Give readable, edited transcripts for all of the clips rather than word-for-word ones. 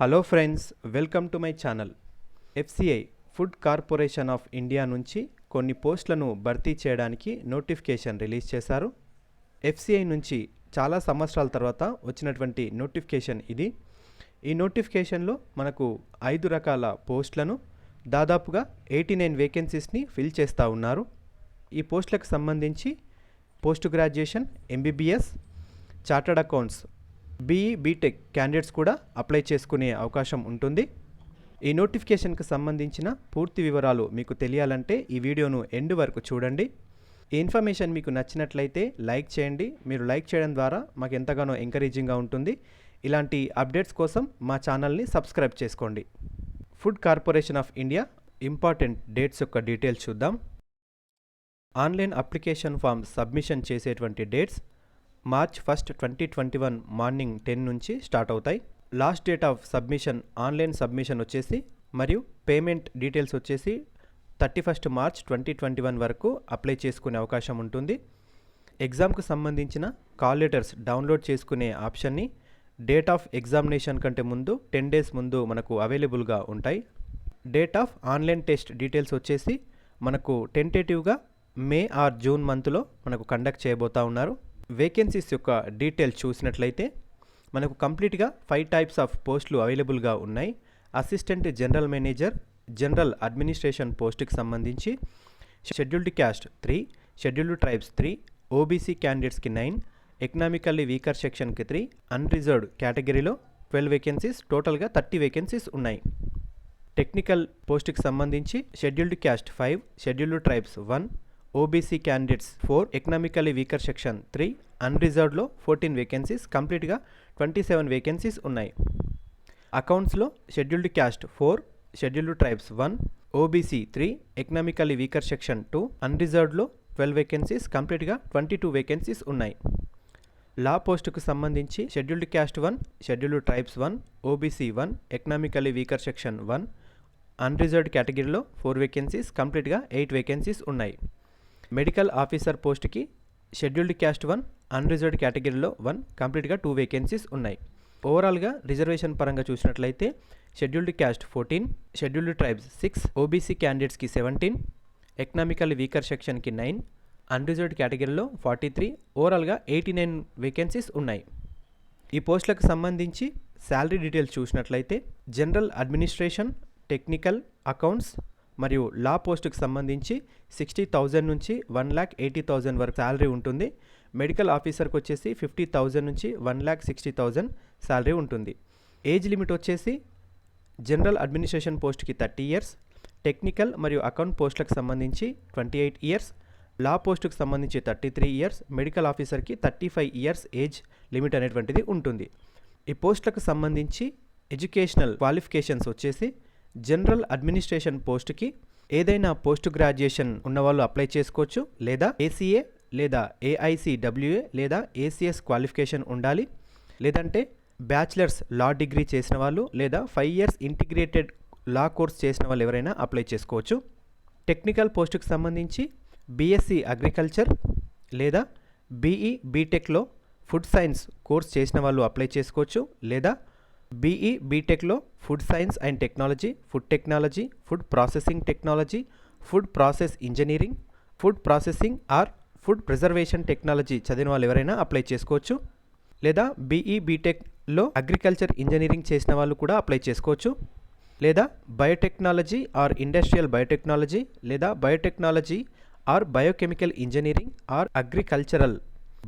Hello friends, welcome to my channel. FCI food corporation of India నుంచి కొన్ని పోస్టులను భర్తీ చేయడానికి నోటిఫికేషన్ రిలీజ్ చేశారు. ఎఫ్సిఐ నుంచి చాలా సంవత్సరాల తర్వాత వచ్చినటువంటి నోటిఫికేషన్ ఇది. ఈ నోటిఫికేషన్లో మనకు 5 రకాల పోస్టులను దాదాపుగా 89 వేకెన్సీస్ని ఫిల్ చేస్తూ ఉన్నారు. ఈ పోస్టులకు సంబంధించి post graduation, MBBS, chartered accounts, BE, BTech candidates కూడా అప్లై చేసుకునే అవకాశం ఉంటుంది. ఈ నోటిఫికేషన్కి సంబంధించిన పూర్తి వివరాలు మీకు తెలియాలంటే ఈ వీడియోను ఎండ్ వరకు చూడండి. ఈ ఇన్ఫర్మేషన్ మీకు నచ్చినట్లయితే లైక్ చేయండి. మీరు లైక్ చేయడం ద్వారా మాకు ఎంతగానో ఎంకరేజింగ్గా ఉంటుంది. ఇలాంటి అప్డేట్స్ కోసం మా ఛానల్ని సబ్స్క్రైబ్ చేసుకోండి. Food corporation of India important dates యొక్క డీటెయిల్స్ చూద్దాం. ఆన్లైన్ అప్లికేషన్ ఫామ్ సబ్మిషన్ చేసేటువంటి డేట్స్ మార్చ్ 1, 2021 మార్నింగ్ 10 నుంచి స్టార్ట్ అవుతాయి. Last date of submission, online submission వచ్చేసి మరియు పేమెంట్ డీటెయిల్స్ వచ్చేసి 31 మార్చ్ 2021 వరకు అప్లై చేసుకునే అవకాశం ఉంటుంది. ఎగ్జామ్కు సంబంధించిన కాల్ లెటర్స్ డౌన్లోడ్ చేసుకునే ఆప్షన్ని డేట్ ఆఫ్ ఎగ్జామినేషన్ కంటే ముందు 10 డేస్ ముందు మనకు అవైలబుల్గా ఉంటాయి. Date of online test details వచ్చేసి మనకు టెంటేటివ్గా మే ఆర్ జూన్ మంత్లో మనకు కండక్ట్ చేయబోతూ ఉన్నారు. వేకెన్సీస్ యొక్క డీటెయిల్స్ చూసినట్లయితే మనకు కంప్లీట్గా 5 టైప్స్ ఆఫ్ పోస్టులు అవైలబుల్గా ఉన్నాయి. Assistant general manager, general administration పోస్టుకి సంబంధించి scheduled caste 3, scheduled tribes 3, OBC క్యాండిడేట్స్కి 9, ఎకనామికల్లీ వీకర్ సెక్షన్కి 3, అన్రిజర్వ్డ్ కేటగిరీలో 12 వేకెన్సీస్, టోటల్గా 30 వేకెన్సీస్ ఉన్నాయి. టెక్నికల్ పోస్టుకి సంబంధించి scheduled caste 5, scheduled tribes 1, OBC candidates 4, economically weaker section 3, అన్రిజర్వ్డ్లో 14 వేకెన్సీస్, కంప్లీట్గా 27 వేకెన్సీస్ ఉన్నాయి. అకౌంట్స్లో scheduled caste 4, scheduled tribes 1, OBC 3, economically weaker section 2, అన్రిజర్వ్డ్లో 12 వేకెన్సీస్, కంప్లీట్గా 22 వేకెన్సీస్ ఉన్నాయి. లా పోస్టుకు సంబంధించి scheduled caste 1, scheduled tribes 1, OBC 1, economically weaker section 1, unreserved కేటగిరీలో 4 వేకెన్సీస్, కంప్లీట్గా 8 వేకెన్సీస్ ఉన్నాయి. మెడికల్ ఆఫీసర్ పోస్ట్కి షెడ్యూల్డ్ క్యాస్ట్ 1, అన్రిజర్వ్డ్ కేటగిరీలో 1, కంప్లీట్గా 2 వేకెన్సీస్ ఉన్నాయి. ఓవరాల్గా రిజర్వేషన్ పరంగా చూసినట్లయితే scheduled caste 14, scheduled tribes 6, OBC క్యాండిడేట్స్కి 17, ఎకనామికల్ వీకర్ సెక్షన్కి 9, అన్రిజర్వ్డ్ కేటగిరీలో 43, ఓవరాల్గా 89 వేకెన్సీస్ ఉన్నాయి. ఈ పోస్టులకు సంబంధించి శాలరీ డీటెయిల్స్ చూసినట్లయితే జనరల్ అడ్మినిస్ట్రేషన్, టెక్నికల్, అకౌంట్స్ మరియు లా పోస్టుకు సంబంధించి 60,000 నుంచి 1,80,000 వరకు శాలరీ ఉంటుంది. మెడికల్ ఆఫీసర్కి వచ్చేసి 50,000 నుంచి 1,60,000 శాలరీ ఉంటుంది. ఏజ్ లిమిట్ వచ్చేసి జనరల్ అడ్మినిస్ట్రేషన్ పోస్ట్కి 30 ఇయర్స్, టెక్నికల్ మరియు అకౌంట్ పోస్టులకు సంబంధించి 28 ఇయర్స్, లా పోస్టుకు సంబంధించి 33 ఇయర్స్, మెడికల్ ఆఫీసర్కి 35 ఇయర్స్ ఏజ్ లిమిట్ అనేటువంటిది ఉంటుంది. ఈ పోస్టులకు సంబంధించి ఎడ్యుకేషనల్ క్వాలిఫికేషన్స్ వచ్చేసి జనరల్ అడ్మినిస్ట్రేషన్ పోస్ట్కి ఏదైనా పోస్ట్ గ్రాడ్యుయేషన్ ఉన్నవాళ్ళు అప్లై చేసుకోవచ్చు, లేదా ఏసీఏ లేదా ఏఐసిడబ్ల్యూఏ లేదా ఏసీఎస్ క్వాలిఫికేషన్ ఉండాలి, లేదంటే బ్యాచిలర్స్ లా డిగ్రీ చేసిన వాళ్ళు లేదా 5 ఇయర్స్ ఇంటిగ్రేటెడ్ లా కోర్స్ చేసిన వాళ్ళు ఎవరైనా అప్లై చేసుకోవచ్చు. టెక్నికల్ పోస్టుకు సంబంధించి బీఎస్సీ అగ్రికల్చర్ లేదా బీఈ బీటెక్లో ఫుడ్ సైన్స్ కోర్స్ చేసిన వాళ్ళు అప్లై చేసుకోవచ్చు, లేదా బీఈ బీటెక్లో food science and technology, food technology, food processing technology, food process engineering, food processing are food preservation technology చదివిన వాళ్ళు ఎవరైనా అప్లై చేసుకోవచ్చు, లేదా బీఈ బీటెక్లో అగ్రికల్చర్ ఇంజనీరింగ్ చేసిన వాళ్ళు కూడా అప్లై చేసుకోవచ్చు, లేదా బయోటెక్నాలజీ ఆర్ ఇండస్ట్రియల్ బయోటెక్నాలజీ, లేదా biotechnology are biochemical engineering or agricultural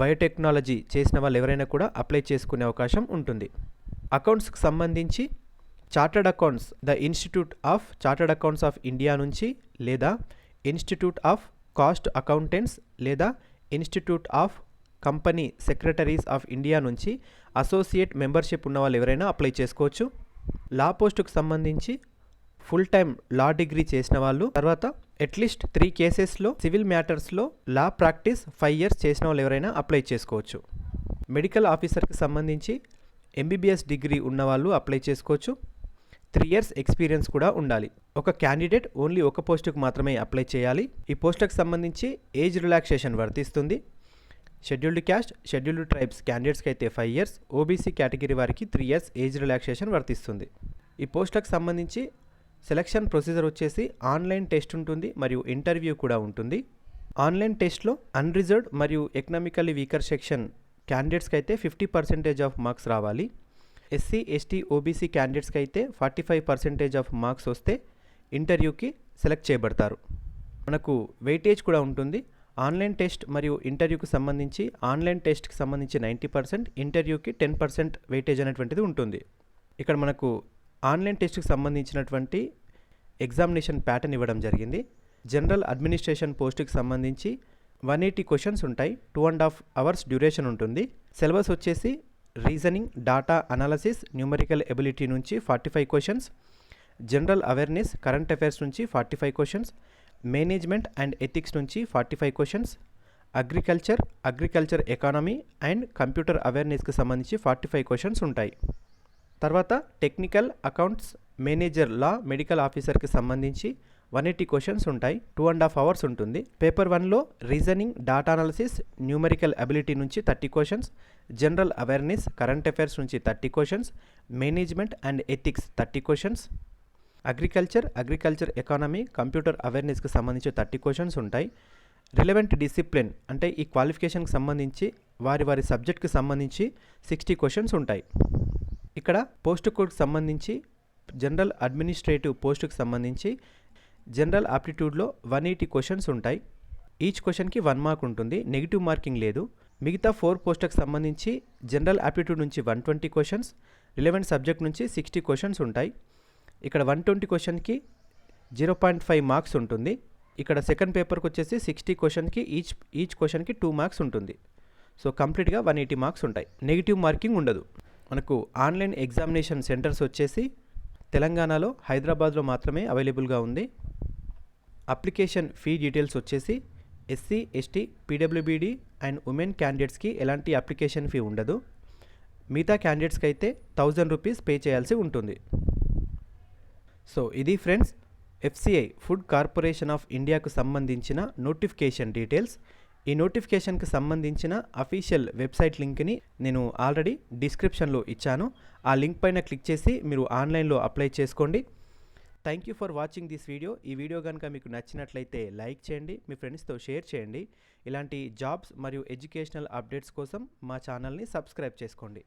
biotechnology చేసిన వాళ్ళు ఎవరైనా కూడా అప్లై చేసుకునే అవకాశం ఉంటుంది. అకౌంట్స్కి సంబంధించి chartered accounts, the institute of chartered accounts of India నుంచి, లేదా ఇన్స్టిట్యూట్ ఆఫ్ కాస్ట్ అకౌంటెంట్స్, లేదా institute of company secretaries of India నుంచి అసోసియేట్ మెంబర్షిప్ ఉన్న వాళ్ళు ఎవరైనా అప్లై చేసుకోవచ్చు. లా పోస్టుకు సంబంధించి ఫుల్ టైం లా డిగ్రీ చేసిన వాళ్ళు, తర్వాత అట్లీస్ట్ 3 కేసెస్లో సివిల్ మ్యాటర్స్లో లా ప్రాక్టీస్ 5 ఇయర్స్ చేసిన వాళ్ళు ఎవరైనా అప్లై చేసుకోవచ్చు. మెడికల్ ఆఫీసర్కి సంబంధించి ఎంబీబీఎస్ డిగ్రీ ఉన్నవాళ్ళు అప్లై చేసుకోవచ్చు. 3 ఇయర్స్ ఎక్స్పీరియన్స్ కూడా ఉండాలి. ఒక క్యాండిడేట్ ఓన్లీ ఒక పోస్టుకు మాత్రమే అప్లై చేయాలి. ఈ పోస్టులకు సంబంధించి ఏజ్ రిలాక్సేషన్ వర్తిస్తుంది. షెడ్యూల్డ్ క్యాస్ట్, షెడ్యూల్డ్ ట్రైబ్స్ క్యాండిడేట్స్కి అయితే 5 years, ఓబీసీ కేటగిరీ వారికి 3 years ఏజ్ రిలాక్సేషన్ వర్తిస్తుంది. ఈ పోస్టులకు సంబంధించి సెలక్షన్ ప్రొసీజర్ వచ్చేసి ఆన్లైన్ టెస్ట్ ఉంటుంది మరియు ఇంటర్వ్యూ కూడా ఉంటుంది. ఆన్లైన్ టెస్ట్లో అన్రిజర్వ్డ్ మరియు ఎకనామికల్లీ వీకర్ సెక్షన్ క్యాండిడేట్స్కి అయితే 50% ఆఫ్ మార్క్స్ రావాలి. ఎస్సీ, ఎస్టీ, ఓబీసీ క్యాండిడేట్స్కి అయితే 45% ఆఫ్ మార్క్స్ వస్తే ఇంటర్వ్యూకి సెలెక్ట్ చేయబడతారు. మనకు వెయిటేజ్ కూడా ఉంటుంది. ఆన్లైన్ టెస్ట్ మరియు ఇంటర్వ్యూకి సంబంధించి ఆన్లైన్ టెస్ట్కి సంబంధించి 90%, ఇంటర్వ్యూకి 10% వెయిటేజ్ అనేటువంటిది ఉంటుంది. ఇక్కడ మనకు ఆన్లైన్ టెస్ట్కి సంబంధించినటువంటి ఎగ్జామినేషన్ ప్యాటర్న్ ఇవ్వడం జరిగింది. జనరల్ అడ్మినిస్ట్రేషన్ పోస్ట్కి సంబంధించి 180 క్వశ్చన్స్ ఉంటాయి. 2.5 hours డ్యూరేషన్ ఉంటుంది. సిలబస్ వచ్చేసి reasoning, data analysis, numerical ability నుంచి 45 questions, general awareness, current affairs నుంచి 45 క్వశ్చన్స్, మేనేజ్మెంట్ అండ్ ఎథిక్స్ నుంచి 45 questions, agriculture economy and computer అవేర్నెస్కి సంబంధించి 45 క్వశ్చన్స్ ఉంటాయి. తర్వాత technical, accounts, manager, law, medical ఆఫీసర్కి సంబంధించి 180 క్వశ్చన్స్ ఉంటాయి. 2.5 hours ఉంటుంది. పేపర్ 1లో reasoning, data analysis, numerical ability నుంచి 30 questions, general awareness, current affairs నుంచి 30 questions, management and ethics 30 questions, agriculture economy, computer అవేర్నెస్కి సంబంధించి 30 క్వశ్చన్స్ ఉంటాయి. రిలవెంట్ డిసిప్లిన్ అంటే ఈ క్వాలిఫికేషన్కి సంబంధించి వారి సబ్జెక్ట్కి సంబంధించి 60 క్వశ్చన్స్ ఉంటాయి. ఇక్కడ పోస్ట్ కోడ్కి సంబంధించి జనరల్ అడ్మినిస్ట్రేటివ్ పోస్టుకి సంబంధించి జనరల్ ఆప్టిట్యూడ్లో 180 క్వశ్చన్స్ ఉంటాయి. ఈచ్ క్వశ్చన్కి 1 mark ఉంటుంది. నెగిటివ్ మార్కింగ్ లేదు. మిగతా 4 పోస్టులకు సంబంధించి జనరల్ ఆప్టిట్యూడ్ నుంచి 120 క్వశ్చన్స్, రిలవెంట్ సబ్జెక్ట్ నుంచి 60 క్వశ్చన్స్ ఉంటాయి. ఇక్కడ 120 క్వశ్చన్కి 0.5 marks ఉంటుంది. ఇక్కడ సెకండ్ పేపర్కి వచ్చేసి 60 క్వశ్చన్కి ఈచ్ క్వశ్చన్కి 2 marks ఉంటుంది. సో కంప్లీట్గా 180 marks ఉంటాయి. నెగిటివ్ మార్కింగ్ ఉండదు. మనకు ఆన్లైన్ ఎగ్జామినేషన్ సెంటర్స్ వచ్చేసి తెలంగాణలో హైదరాబాద్లో మాత్రమే అవైలబుల్గా ఉంది. అప్లికేషన్ ఫీ డీటెయిల్స్ వచ్చేసి SC, ST, PWBD and women క్యాండిడేట్స్కి ఎలాంటి అప్లికేషన్ ఫీ ఉండదు. మిగతా క్యాండిడేట్స్కి అయితే 1000 rupees పే చేయాల్సి ఉంటుంది. సో ఇది friends FCI food corporation of ఇండియాకు సంబంధించిన నోటిఫికేషన్ డీటెయిల్స్. ఈ నోటిఫికేషన్కి సంబంధించిన అఫీషియల్ వెబ్సైట్ లింక్ని నేను ఆల్రెడీ డిస్క్రిప్షన్లో ఇచ్చాను. ఆ లింక్ పైన క్లిక్ చేసి మీరు ఆన్లైన్లో అప్లై చేసుకోండి. Thank you for watching this video. ఈ వీడియో కనుక మీకు నచ్చినట్లయితే లైక్ చేయండి, మీ ఫ్రెండ్స్తో షేర్ చేయండి. ఇలాంటి జాబ్స్ మరియు ఎడ్యుకేషనల్ అప్డేట్స్ కోసం మా ఛానల్ని సబ్స్క్రైబ్ చేసుకోండి.